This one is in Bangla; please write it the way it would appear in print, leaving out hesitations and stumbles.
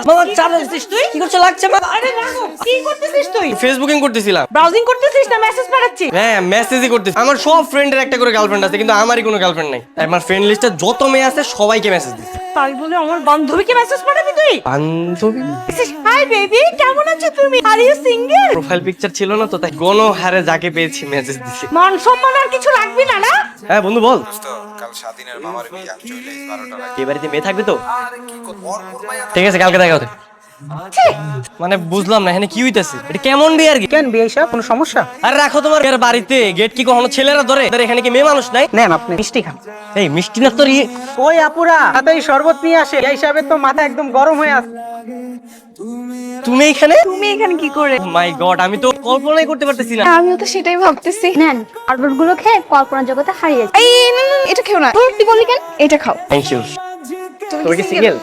মামা চাপ দিছিস তুই? কি করছ লাগছে মা? আরে রাখো, কি করতেছিস তুই? ফেসবুকিং করতেছিলাম। ব্রাউজিং করতেছিস না মেসেজ পাঠাচ্ছিস? হ্যাঁ, মেসেজই করতেছি। আমার সব ফ্রেন্ডের একটা করে গার্লফ্রেন্ড আছে, কিন্তু আমারই কোনো গার্লফ্রেন্ড নাই। তাই আমার ফ্রেন্ড লিস্টে যত মেয়ে আছে সবাইকে মেসেজ দিচ্ছি। তাই বলে আমার বান্ধবীকে মেসেজ পাঠাবি তুই? বান্ধবী? হাই বেবি, কেমন আছো তুমি? Are you single? Profile picture ছিল না তো, তাই গণহারে যাকে পেয়েছি মেসেজ দিছি। মান সম্মান আর কিছু রাখবি না না? হ্যাঁ বন্ধু বল। কাল স্বাধীনের মামার বিয়ে, আমি চলে আসি 12টার আগে। এই বাড়িতে মেয়ে থাকবে তো? ঠিক আছে, কালকে দেখা হবে। মানে বুঝলাম না এখানে কি হইতাছে, এটা কেমন বিয়ে আর কি? কেন বিয়ে সব কোনো সমস্যা? আর রাখো তোমার এর বাড়িতে গেট কি কখনো ছেলেরা ধরে? এখানে কি মেয়ে মানুষ নাই? নেন আপনি মিষ্টি খান। এই মিষ্টি না তোর ওই আপুরা তাড়াতাড়ি শরবত নিয়ে আসে, এই হিসাবে তো মাথা একদম গরম হয়ে আছে। তুমি এখানে? তুমি এখানে কি করে? মাই গড, আমি তো কল্পনাই করতে পারতেছি না। আমিও তো সেটাই ভাবতেছি। নেন শরবত গুলো খেয়ে কল্পনা জগতে হারিয়ে যাই। এই না না, এটা খেও না। তুই বললি কেন? এটা খাও। Thank you. তুমি তুমি কি single? সিঙ্গেল?